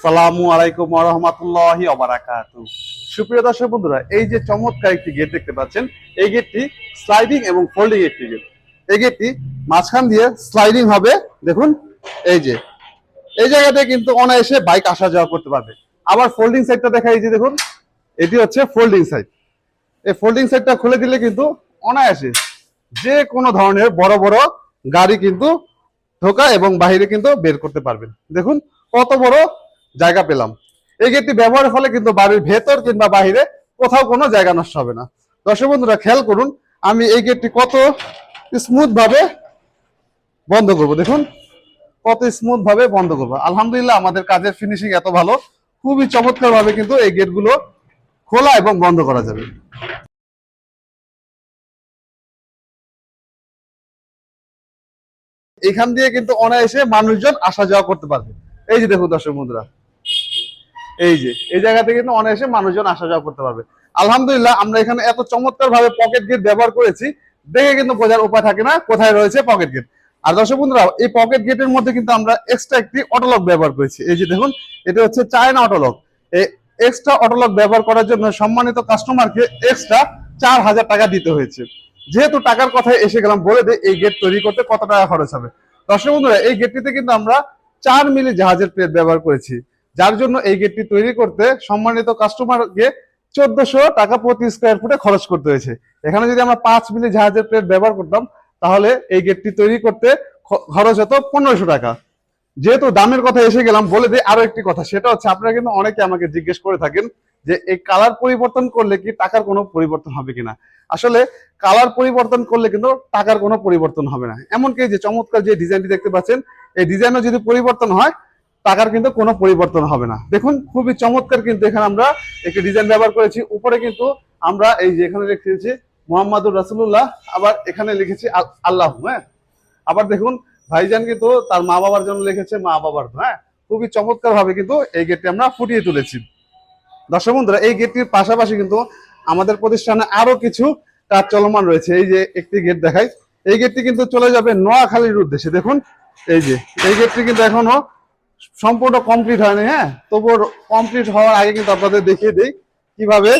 আসসালামু আলাইকুম ওয়া রাহমাতুল্লাহি ওয়া বারাকাতুহু। সুপ্রিয় দর্শক বন্ধুরা, এই যে চমৎকার একটি গেট দেখতে পাচ্ছেন, এই গেটটি স্লাইডিং এবং ফোল্ডিং একটি গেট। এই গেটটি মাঝখান দিয়ে স্লাইডিং হবে। দেখুন, এই যে এই জায়গাতে কিন্তু অনায়াসে বাইক আসা যাওয়া করতে পারবে। আবার ফোল্ডিং সাইডটা দেখা, এই যে দেখুন, এটি হচ্ছে ফোল্ডিং সাইড। এই ফোল্ডিং সাইডটা খুলে দিলে কিন্তু অনায়াসে যে কোনো ধরনের বড় বড় গাড়ি কিন্তু ঢোকা এবং বাহিরে কিন্তু বের করতে পারবেন। দেখুন কত বড় জায়গা পেলাম। এই গেটটি ব্যবহারের ফলে কিন্তু বাড়ির ভেতর কিংবা বাহিরে কোথাও কোনো জায়গা নষ্ট হবে না। দর্শক বন্ধুরা খেয়াল করুন, আমি এই গেটটি কত স্মুথ ভাবে বন্ধ করব। দেখুন কত স্মুথ ভাবে বন্ধ করবো। আলহামদুলিল্লাহ, আমাদের কাজের ফিনিশিং এত ভালো, খুবই চমৎকার ভাবে কিন্তু এই গেটগুলো খোলা এবং বন্ধ করা যাবে। এখান দিয়ে কিন্তু অনায়াসে মানুষজন আসা যাওয়া করতে পারবে। এই যে দেখুন দর্শক বন্ধুরা, এই যে এই জায়গাতে কিন্তু অনায়াসে মানুষজন আসা যাওয়া করতে পারবে। আলহামদুলিল্লাহ, আমরা এখানে এত চমৎকার ভাবে পকেট গেট ব্যবহার করেছি, দেখে কিন্তু বোঝার উপায় থাকে না কোথায় রয়েছে পকেট গেট। আর দর্শক বন্ধুরা, এই পকেট গেটের মধ্যে কিন্তু আমরা এক্সট্রা একটি অটোলক ব্যবহার করেছি। এই যে দেখুন, এটা হচ্ছে চায়না অটোলক। এই এক্সট্রা অটোলক ব্যবহার করার জন্য সম্মানিত কাস্টমারকে এক্সট্রা 4,000 টাকা দিতে হয়েছে। যেহেতু টাকার কথায় এসে গেলাম, বলে দেয় এই গেট তৈরি করতে কত টাকা খরচ হবে। দর্শক বন্ধুরা, এই গেটটিতে কিন্তু আমরা 4 মিলি জাহাজের প্লেট ব্যবহার করেছি, যার জন্য এই গেটটি তৈরি করতে সম্মানিত কাস্টমারকে 1400 টাকা প্রতি স্কোয়ার ফুটে খরচ করতে হয়েছে। এখানে যদি আমরা 5 মিলি জাহাজের প্লেট ব্যবহার করতাম, তাহলে এই গেটটি তৈরি করতে খরচ হতো 1500 টাকা। যেহেতু দামের কথা এসে গেলাম, বলে দিই আরো একটি কথা, সেটা হচ্ছে আপনারা কিন্তু অনেকে আমাকে জিজ্ঞেস করে থাকেন যে এই কালার পরিবর্তন করলে কি টাকার কোনো পরিবর্তন হবে কিনা। আসলে কালার পরিবর্তন করলে কিন্তু টাকার কোনো পরিবর্তন হবে না। এমনকি যে চমৎকার যে ডিজাইনটি দেখতে পাচ্ছেন, এই ডিজাইনও যদি পরিবর্তন হয়, টাকার কিন্তু কোনো পরিবর্তন হবে না। দেখুন খুবই চমৎকার কিন্তু এখানে আমরা একটি ডিজাইন ব্যবহার করেছি। উপরে কিন্তু আমরা এই যে এখানে লিখেছি মোহাম্মদুর রাসূলুল্লাহ, আবার এখানে লিখেছি আল্লাহ। হ্যাঁ, আবার দেখুন ভাইজান কিন্তু তার মা বাবার জন্য লিখেছে মা বাবার। হ্যাঁ, খুবই চমৎকার ভাবে কিন্তু এই গেটটি আমরা ফুটিয়ে তুলেছি। দর্শক বন্ধুরা, এই গেটটির পাশাপাশি কিন্তু আমাদের প্রতিষ্ঠানে আরো কিছু কাজ চলমান রয়েছে। এই যে একটি গেট দেখাই, এই গেটটি কিন্তু চলে যাবে নোয়াখালীর উদ্দেশ্যে। দেখুন এই যে এই গেটটি কিন্তু এখনো সম্পূর্ণ কমপ্লিট হয়নি। হ্যাঁ, তবুও কমপ্লিট হওয়ার আগে কিন্তু আপনাদের দেখিয়ে দিই কিভাবে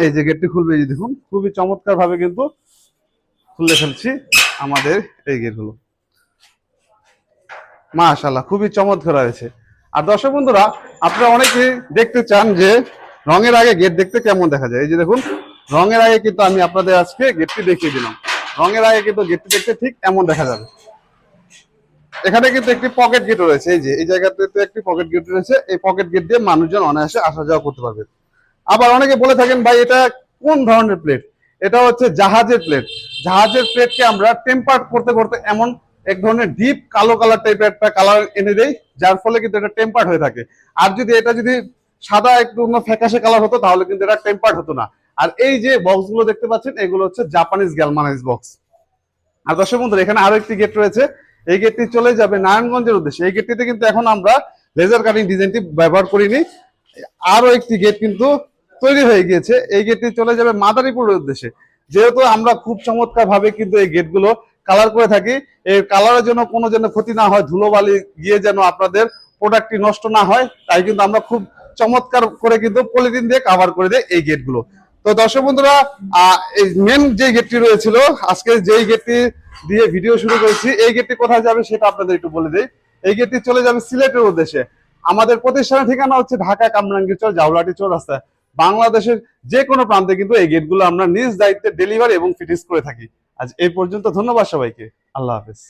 এই যে গেটটি খুলবে। এই দেখুন খুবই চমৎকার ভাবে কিন্তু খুলে ফেলছি আমাদের এই গেটগুলো। মাশাআল্লাহ, খুবই চমৎকার হয়েছে। আর দর্শক বন্ধুরা, আপনারা অনেকেই দেখতে চান যে রঙের আগে গেট দেখতে কেমন দেখা যায়। এই যে দেখুন, রঙের আগে কিন্তু আমি আপনাদের আজকে গেটটি দেখিয়ে দিলাম। রঙের আগে কিন্তু গেটটি দেখতে ঠিক এমন দেখা যাবে। এখানে কিন্তু একটি পকেট গেট রয়েছে। এই যে এই জায়গাতে একটি পকেট গেট রয়েছে। এই পকেট গেট দিয়ে মানুষজন অনায়াসে আসা যাওয়া করতে পারবে। আবার অনেকে বলে থাকেন, ভাই এটা কোন ধরনের প্লেট? এটা হচ্ছে জাহাজের প্লেট। জাহাজের প্লেটকে আমরা টেম্পার্ড করতে করতে এমন এক ধরনের ডিপ কালো কালার টাইপের একটা কালার এনে দেই, যার ফলে কিন্তু এটা টেম্পার্ড হয়ে থাকে। আর যদি এটা যদি সাদা একটু ফ্যাকাশে কালার হতো, তাহলে কিন্তু এটা টেম্পার্ড হতো না। আর এই যে বক্সগুলো দেখতে পাচ্ছেন, এগুলো হচ্ছে জাপানিজ গ্যালমানাইজ বক্স। আর দর্শক বন্ধুরা, এখানে আরো একটি গেট রয়েছে। এই গেটটি চলে যাবে নারায়ণগঞ্জের উদ্দেশ্যে। এই গেটটিতে কিন্তু এখন আমরা লেজার কাটিং ডিজাইনটি ব্যবহার করিনি। আরো একটি গেট কিন্তু তৈরি হয়ে গিয়েছে। এই গেটটি চলে যাবে মাদারীপুরের উদ্দেশ্যে। যেহেতু আমরা খুব চমৎকার ভাবে কিন্তু এই গেটগুলো কালার করে থাকি, এই কালারের জন্য কোনো যেন ক্ষতি না হয়, ধুলোবালি গিয়ে যেন আপনাদের প্রোডাক্টটি নষ্ট না হয়, তাই কিন্তু আমরা খুব চমৎকার করে কিন্তু পলিথিন দিয়ে কভার করে দেই এই গেটগুলো। তো দর্শক বন্ধুরা, এই মেন যে গেটটি রয়েছিল, আজকে যেই গেটটি দিয়ে ভিডিও শুরু করেছি, এই গেটটি কোথায় যাবে সেটা আপনাদের একটু বলে দেই। এই গেটটি চলে যাবে সিলেটের উদ্দেশ্যে। আমাদের প্রতিষ্ঠানের ঠিকানা হচ্ছে ঢাকা কামরাঙ্গীরচর জাউলাটি চৌরাস্তা। বাংলাদেশের যে কোনো প্রান্তে কিন্তু এই গেটগুলো আমরা নিজ দায়িত্বে ডেলিভারি এবং ফিটিংস করে থাকি। আজ এই পর্যন্ত, ধন্যবাদ সবাইকে। আল্লাহ হাফেজ।